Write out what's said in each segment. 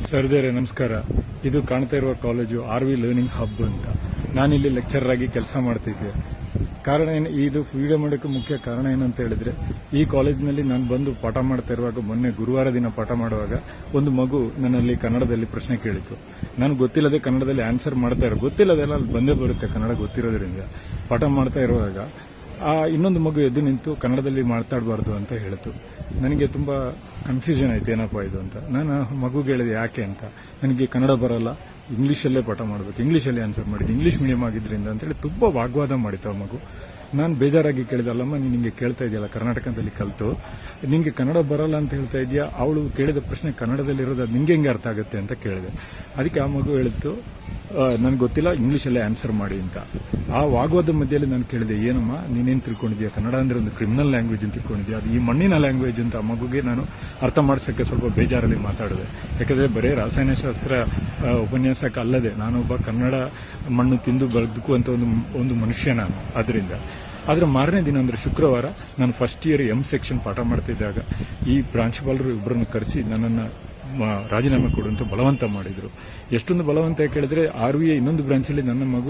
ಸರ್ದೇರೆ ನಮಸ್ಕಾರ. ಇದು ಕಾಣ್ತಾ ಇರುವ ಕಾಲೇಜು ಆರ್ವಿ ಲರ್ನಿಂಗ್ ಹಬ್ ಅಂತ. ನಾನಿಲ್ಲಿ ಲೆಕ್ಚರರ್ ಆಗಿ ಕೆಲಸ ಮಾಡ್ತಿದ್ದೆ. ಕಾರಣ ಏನು, ಇದು ವಿಡಿಯೋ ಮಾಡೋಕ್ಕೆ ಮುಖ್ಯ ಕಾರಣ ಏನಂತ ಹೇಳಿದ್ರೆ, ಈ ಕಾಲೇಜಿನಲ್ಲಿ ನಾನು ಬಂದು ಪಾಠ ಮಾಡ್ತಾ ಇರುವಾಗ, ಮೊನ್ನೆ ಗುರುವಾರ ದಿನ ಪಾಠ ಮಾಡುವಾಗ ಒಂದು ಮಗು ನನ್ನಲ್ಲಿ ಕನ್ನಡದಲ್ಲಿ ಪ್ರಶ್ನೆ ಕೇಳಿತು. ನಾನು ಗೊತ್ತಿಲ್ಲದೆ ಕನ್ನಡದಲ್ಲಿ ಆನ್ಸರ್ ಮಾಡ್ತಾ ಇರೋ, ಗೊತ್ತಿಲ್ಲದೆಲ್ಲ ಅಲ್ಲಿ ಬಂದೇ ಬರುತ್ತೆ ಕನ್ನಡ ಗೊತ್ತಿರೋದ್ರಿಂದ. ಪಾಠ ಮಾಡ್ತಾ ಇರುವಾಗ ಇನ್ನೊಂದು ಮಗು ಎದ್ದು ನಿಂತು ಕನ್ನಡದಲ್ಲಿ ಮಾತಾಡಬಾರ್ದು ಅಂತ ಹೇಳಿತು. ನನಗೆ ತುಂಬಾ ಕನ್ಫ್ಯೂಷನ್ ಆಯ್ತು, ಏನಪ್ಪಾ ಇದು ಅಂತ. ನಾನು ಮಗುಗೆ ಹೇಳಿದೆ ಯಾಕೆ ಅಂತ. ನನಗೆ ಕನ್ನಡ ಬರಲ್ಲ, ಇಂಗ್ಲೀಷಲ್ಲೇ ಪಾಠ ಮಾಡಬೇಕು, ಇಂಗ್ಲೀಷಲ್ಲಿ ಆನ್ಸರ್ ಮಾಡಿದ್ದು, ಇಂಗ್ಲೀಷ್ ಮೀಡಿಯಂ ಆಗಿದ್ರಿಂದ ಅಂತೇಳಿ ತುಂಬಾ ವಾಗ್ವಾದ ಮಾಡಿತು ಆ ಮಗು. ನಾನು ಬೇಜಾರಾಗಿ ಕೇಳಿದಲ್ಲಮ್ಮ, ನೀನು ನಿಂಗೆ ಕೇಳ್ತಾ ಇದೆಯಲ್ಲ ಕರ್ನಾಟಕದಲ್ಲಿ ಕಲಿತು, ನಿಂಗೆ ಕನ್ನಡ ಬರಲ್ಲ ಅಂತ ಹೇಳ್ತಾ ಇದೆಯಾ, ಅವಳು ಕೇಳಿದ ಪ್ರಶ್ನೆ ಕನ್ನಡದಲ್ಲಿರೋದು ಅದು ನಿಂಗೆ ಹೆಂಗೆ ಅರ್ಥ ಆಗುತ್ತೆ ಅಂತ ಕೇಳಿದೆ. ಅದಕ್ಕೆ ಆ ಮಗು ಹೇಳಿತ್ತು, ನನಗೆ ಗೊತ್ತಿಲ್ಲ, ಇಂಗ್ಲೀಷಲ್ಲೇ ಆನ್ಸರ್ ಮಾಡಿ ಅಂತ. ಆ ವಾಗ್ವಾದ ಮಧ್ಯದಲ್ಲಿ ನಾನು ಕೇಳಿದೆ, ಏನಮ್ಮ ನೀನೇನು ತಿಳ್ಕೊಂಡಿದ್ಯಾ, ಕನ್ನಡ ಅಂದ್ರೆ ಒಂದು ಕ್ರಿಮಿನಲ್ ಲ್ಯಾಂಗ್ವೇಜ್ ಅಂತ ತಿಳ್ಕೊಂಡಿದ್ಯಾ, ಅದು ಈ ಮಣ್ಣಿನ ಲ್ಯಾಂಗ್ವೇಜ್ ಅಂತ. ಆ ಮಗುಗೆ ನಾನು ಅರ್ಥ ಮಾಡಿಸೋಕ್ಕೆ ಸ್ವಲ್ಪ ಬೇಜಾರಲ್ಲಿ ಮಾತಾಡಿದೆ. ಯಾಕಂದರೆ ಬರೀ ರಾಸಾಯನಶಾಸ್ತ್ರ ಉಪನ್ಯಾಸಕ್ಕೆ ಅಲ್ಲದೆ ನಾನೊಬ್ಬ ಕನ್ನಡ ಮಣ್ಣು ತಿಂದು ಬದುಕುವಂಥ ಒಂದು ಮನುಷ್ಯ ನಾನು. ಅದರಿಂದ ಆದರೆ ಮಾರನೇ ದಿನ ಅಂದರೆ ಶುಕ್ರವಾರ ನಾನು ಫಸ್ಟ್ ಇಯರ್ ಸೆಕ್ಷನ್ ಪಾಠ ಮಾಡ್ತಿದ್ದಾಗ ಈ ಪ್ರಾಂಶುಪಾಲರು ಇಬ್ಬರನ್ನು ಕರೆಸಿ ನನ್ನನ್ನು ರಾಜೀನಾಮೆ ಕೊಡುವಂತ ಬಲವಂತ ಮಾಡಿದ್ರು. ಎಷ್ಟೊಂದು ಬಲವಂತ ಕೇಳಿದ್ರೆ, ಆರ್ವಿಎ ಇನ್ನೊಂದು ಬ್ರಾಂಚಲ್ಲಿ ನನ್ನ ಮಗು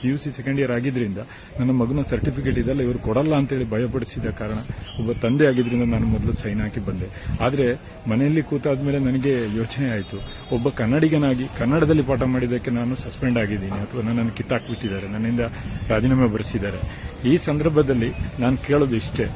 PUC ಸೆಕೆಂಡ್ ಇಯರ್ ಆಗಿದ್ರಿಂದ ನನ್ನ ಮಗುನ ಸರ್ಟಿಫಿಕೇಟ್ ಇದೆಲ್ಲ ಇವರು ಕೊಡಲ್ಲ ಅಂತೇಳಿ ಭಯಪಡಿಸಿದ ಕಾರಣ ಒಬ್ಬ ತಂದೆ ಆಗಿದ್ರಿಂದ ನಾನು ಮೊದಲು ಸೈನ್ ಹಾಕಿ ಬಂದೆ. ಆದರೆ ಮನೆಯಲ್ಲಿ ಕೂತಾದ್ಮೇಲೆ ನನಗೆ ಯೋಚನೆ ಆಯಿತು, ಒಬ್ಬ ಕನ್ನಡಿಗನಾಗಿ ಕನ್ನಡದಲ್ಲಿ ಪಾಠ ಮಾಡಿದ್ದಕ್ಕೆ ನಾನು ಸಸ್ಪೆಂಡ್ ಆಗಿದ್ದೀನಿ ಅಥವಾ ನನ್ನನ್ನು ಕಿತ್ತಾಕ್ಬಿಟ್ಟಿದ್ದಾರೆ, ನನ್ನಿಂದ ರಾಜೀನಾಮೆ ಬರೆಸಿದ್ದಾರೆ. ಈ ಸಂದರ್ಭದಲ್ಲಿ ನಾನು ಕೇಳೋದು ಇಷ್ಟೇ,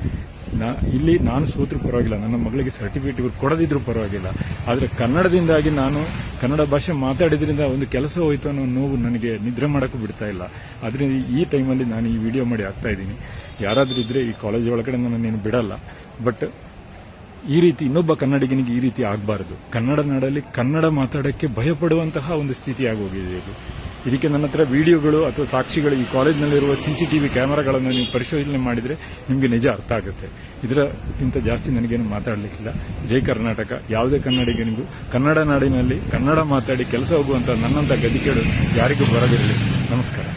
ಇಲ್ಲಿ ನಾನು ಸೋತ್ರೂ ಪರವಾಗಿಲ್ಲ, ನನ್ನ ಮಗಳಿಗೆ ಸರ್ಟಿಫಿಕೇಟ್ ಇವರು ಕೊಡದಿದ್ರೂ ಪರವಾಗಿಲ್ಲ, ಆದರೆ ಕನ್ನಡದಿಂದಾಗಿ ನಾನು ಕನ್ನಡ ಭಾಷೆ ಮಾತಾಡಿದ್ರಿಂದ ಒಂದು ಕೆಲಸ ಹೋಯಿತು ಅನ್ನೋ ನೋವು ನನಗೆ ನಿದ್ರೆ ಮಾಡೋಕ್ಕೂ ಬಿಡ್ತಾ ಇಲ್ಲ. ಅದರಿಂದ ಈ ಟೈಮಲ್ಲಿ ನಾನು ಈ ವಿಡಿಯೋ ಮಾಡಿ ಆಗ್ತಾ ಇದ್ದೀನಿ. ಯಾರಾದರೂ ಇದ್ರೆ ಈ ಕಾಲೇಜ್ ಒಳಗಡೆ ನನ್ನನ್ನೇನು ಬಿಡಲ್ಲ, ಬಟ್ ಈ ರೀತಿ ಇನ್ನೊಬ್ಬ ಕನ್ನಡಿಗನಿಗೆ ಈ ರೀತಿ ಆಗಬಾರದು. ಕನ್ನಡ ನಾಡಲ್ಲಿ ಕನ್ನಡ ಮಾತಾಡೋಕ್ಕೆ ಭಯಪಡುವಂತಹ ಒಂದು ಸ್ಥಿತಿ ಆಗೋಗಿದೆ ಇದು. ಇದಕ್ಕೆ ನನ್ನ ಹತ್ರ ವಿಡಿಯೋಗಳು ಅಥವಾ ಸಾಕ್ಷಿಗಳು, ಈ ಕಾಲೇಜಿನಲ್ಲಿರುವ CCTV ಕ್ಯಾಮೆರಾಗಳನ್ನು ನೀವು ಪರಿಶೋಧನೆ ಮಾಡಿದರೆ ನಿಮಗೆ ನಿಜ ಅರ್ಥ ಆಗುತ್ತೆ. ಇದಕ್ಕಿಂತ ಜಾಸ್ತಿ ನನಗೇನು ಮಾತಾಡಲಿಕ್ಕಿಲ್ಲ. ಜೈ ಕರ್ನಾಟಕ. ಯಾವುದೇ ಕನ್ನಡಿಗನಿಗೂ ಕನ್ನಡ ನಾಡಿನಲ್ಲಿ ಕನ್ನಡ ಮಾತಾಡಿ ಕೆಲಸ ಹೋಗುವಂಥ ನನ್ನಂಥ ಗದಿಕೇಡು ಯಾರಿಗೂ ಬರದಿರಲಿ. ನಮಸ್ಕಾರ.